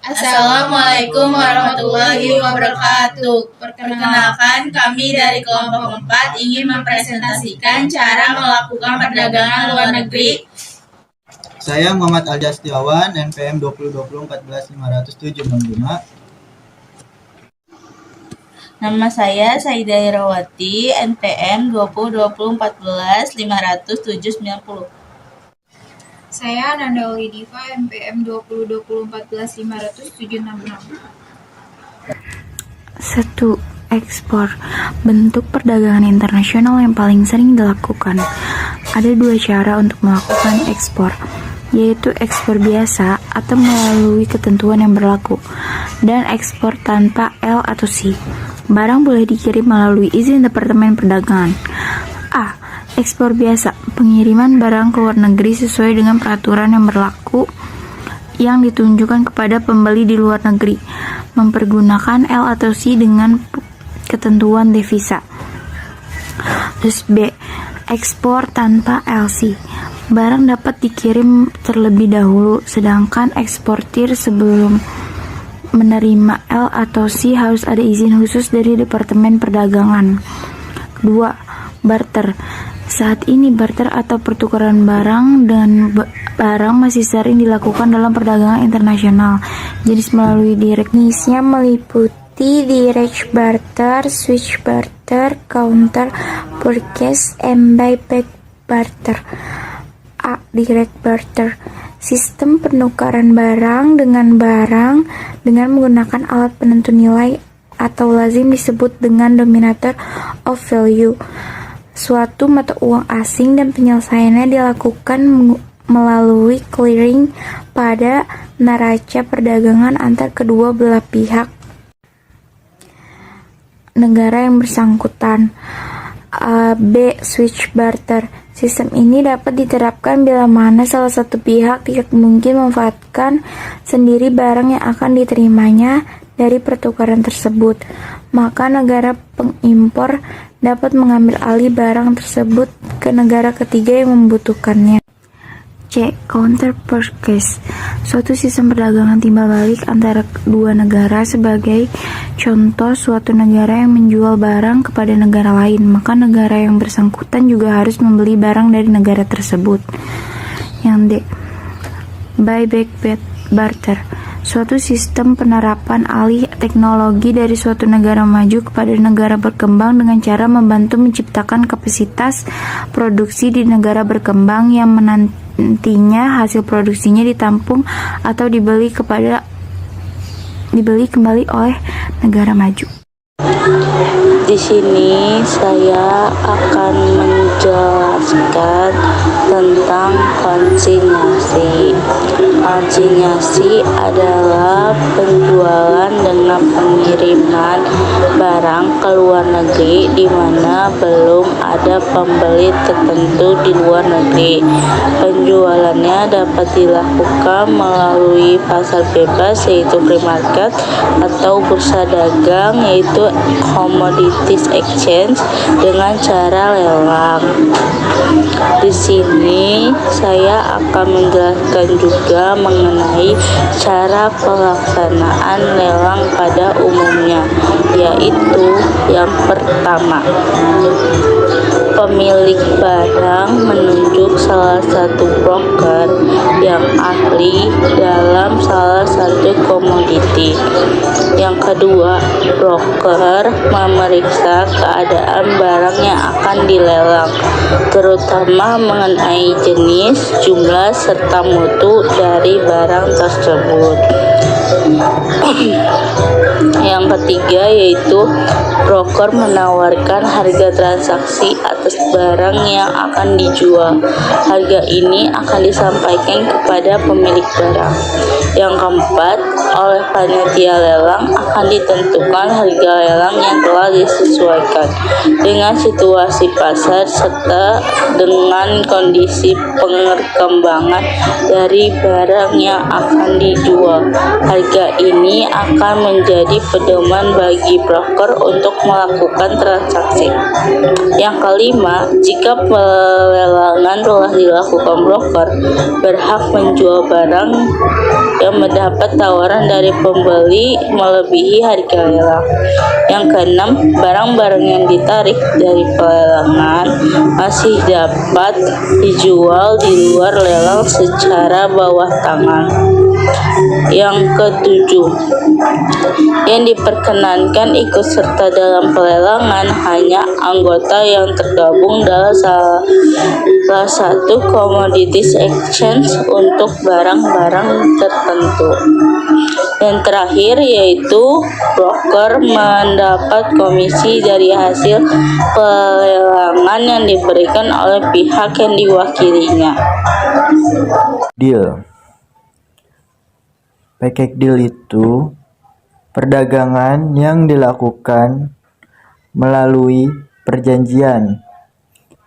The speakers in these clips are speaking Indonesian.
Assalamualaikum warahmatullahi wabarakatuh. Perkenalkan, kami dari kelompok 4 ingin mempresentasikan cara melakukan perdagangan luar negeri. Saya Muhammad Alja Setiawan, NPM 2020145575. Nama saya Saidah Irawati, NPM 2020145070. Saya Nanda Olidiva, NPM 2020145076. 1. Ekspor. Bentuk perdagangan internasional yang paling sering dilakukan. Ada dua cara untuk melakukan ekspor, yaitu ekspor biasa atau melalui ketentuan yang berlaku, dan ekspor tanpa L atau C. Barang boleh dikirim melalui izin Departemen Perdagangan. A. Ekspor biasa, pengiriman barang ke luar negeri sesuai dengan peraturan yang berlaku yang ditunjukkan kepada pembeli di luar negeri, mempergunakan L atau C dengan ketentuan devisa. Terus B. Ekspor tanpa LC. Barang dapat dikirim terlebih dahulu, sedangkan eksportir sebelum menerima L atau C harus ada izin khusus dari Departemen Perdagangan. Kedua, barter. Saat ini barter atau pertukaran barang dan barang masih sering dilakukan dalam perdagangan internasional. Jenis melalui jenisnya meliputi direct barter, switch barter, counter purchase, and buyback barter. A. Direct barter. Sistem penukaran barang dengan menggunakan alat penentu nilai atau lazim disebut dengan denominator of value, suatu mata uang asing, dan penyelesaiannya dilakukan melalui clearing pada neraca perdagangan antar kedua belah pihak negara yang bersangkutan. B. Switch barter. Sistem ini dapat diterapkan bila mana salah satu pihak tidak mungkin memanfaatkan sendiri barang yang akan diterimanya dari pertukaran tersebut, maka negara pengimpor dapat mengambil alih barang tersebut ke negara ketiga yang membutuhkannya. C. Counter purchase. Suatu sistem perdagangan timbal balik antara dua negara. Sebagai contoh, suatu negara yang menjual barang kepada negara lain, maka negara yang bersangkutan juga harus membeli barang dari negara tersebut. Yang D. Buyback barter. Suatu sistem penerapan alih teknologi dari suatu negara maju kepada negara berkembang dengan cara membantu menciptakan kapasitas produksi di negara berkembang yang nantinya hasil produksinya ditampung atau dibeli kembali oleh negara maju. Di sini saya akan menjelaskan tentang konsinyasi. Konsinyasi adalah penjualan dengan pengiriman barang ke luar negeri di mana belum ada pembeli tertentu di luar negeri. Penjualannya dapat dilakukan melalui pasar bebas, yaitu free market, atau bursa dagang, yaitu commodities exchange, dengan cara lelang. Di sini saya akan menjelaskan juga mengenai cara pelaksanaan lelang pada umumnya, yaitu yang pertama, pemilik barang menunjuk salah satu broker yang ahli dalam salah satu komoditi. Yang kedua, broker memeriksa keadaan barang yang akan dilelang, terutama mengenai jenis, jumlah, serta mutu dari barang tersebut. Yang ketiga yaitu broker menawarkan harga transaksi atas barang yang akan dijual. Harga ini akan disampaikan kepada pemilik barang. Yang keempat, oleh panitia lelang akan ditentukan harga lelang yang telah disesuaikan dengan situasi pasar serta dengan kondisi perkembangan dari barang yang akan dijual. Harga ini akan menjadi pedoman bagi broker untuk melakukan transaksi. Yang kelima, jika pelelangan telah dilakukan, broker berhak menjual barang yang mendapat tawaran dari pembeli melebihi harga lelang. Yang keenam, barang-barang yang ditarik dari pelelangan masih dapat dijual di luar lelang secara bawah tangan. Yang ketujuh, yang diperkenankan ikut serta dalam pelelangan hanya anggota yang tergabung dalam salah satu commodities exchange untuk barang-barang tertentu. Dan terakhir yaitu broker mendapat komisi dari hasil pelelangan yang diberikan oleh pihak yang diwakilinya. Deal. Package deal itu perdagangan yang dilakukan melalui perjanjian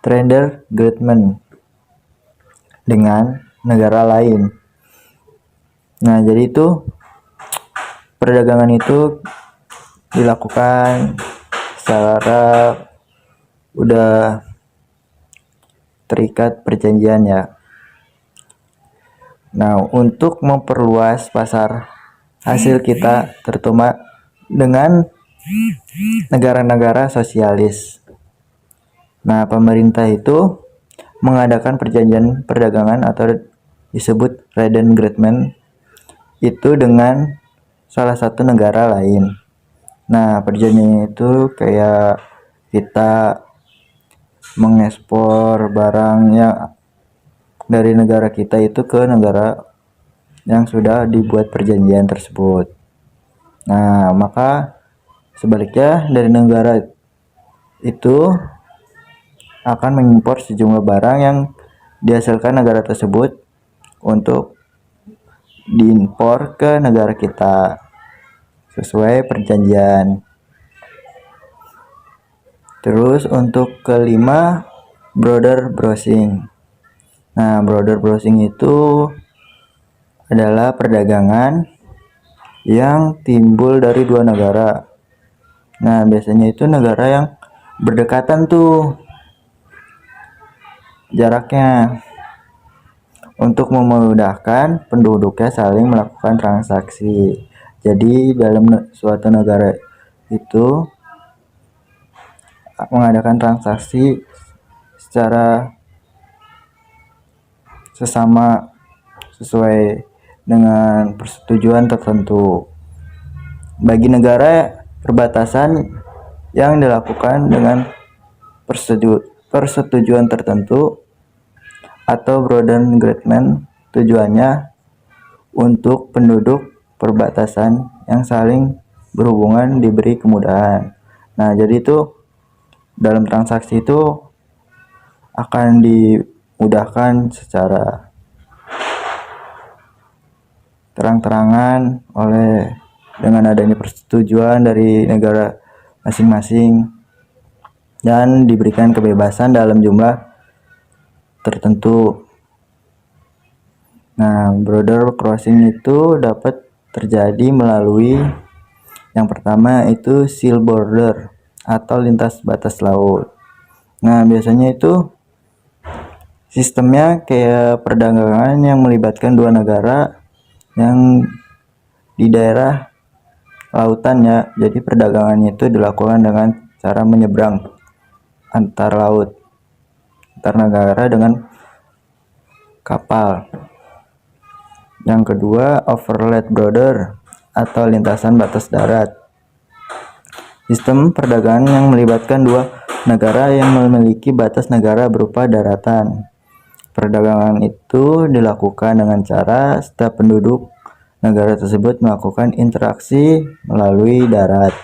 trader agreement dengan negara lain. Nah, jadi itu perdagangan itu dilakukan secara udah terikat perjanjian ya. Nah, untuk memperluas pasar hasil kita, terutama dengan negara-negara sosialis. Nah, pemerintah itu mengadakan perjanjian perdagangan atau disebut trade agreement itu dengan salah satu negara lain. Nah, perjanjian itu kayak kita mengekspor barang yang dari negara kita itu ke negara yang sudah dibuat perjanjian tersebut. Nah, maka sebaliknya dari negara itu akan mengimpor sejumlah barang yang dihasilkan negara tersebut untuk diimpor ke negara kita sesuai perjanjian. Terus untuk kelima, border browsing. Nah, border browsing itu adalah perdagangan yang timbul dari dua negara. Nah, biasanya itu negara yang berdekatan tuh jaraknya, untuk memudahkan penduduknya saling melakukan transaksi. Jadi dalam suatu negara itu mengadakan transaksi secara sesama sesuai dengan persetujuan tertentu. Bagi negara perbatasan yang dilakukan dengan persetujuan tertentu atau border agreement, tujuannya untuk penduduk perbatasan yang saling berhubungan diberi kemudahan. Nah, jadi itu dalam transaksi itu akan dimudahkan secara terang-terangan dengan adanya persetujuan dari negara masing-masing dan diberikan kebebasan dalam jumlah tertentu. Nah, border crossing itu dapat terjadi melalui yang pertama itu seal border atau lintas batas laut. Nah, biasanya itu sistemnya kayak perdagangan yang melibatkan dua negara yang di daerah lautan ya. Jadi perdagangannya itu dilakukan dengan cara menyeberang antar laut, antar negara dengan kapal. Yang kedua, overland border atau lintasan batas darat. Sistem perdagangan yang melibatkan dua negara yang memiliki batas negara berupa daratan. Perdagangan itu dilakukan dengan cara setiap penduduk negara tersebut melakukan interaksi melalui darat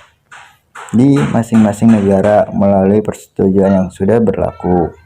di masing-masing negara melalui persetujuan yang sudah berlaku.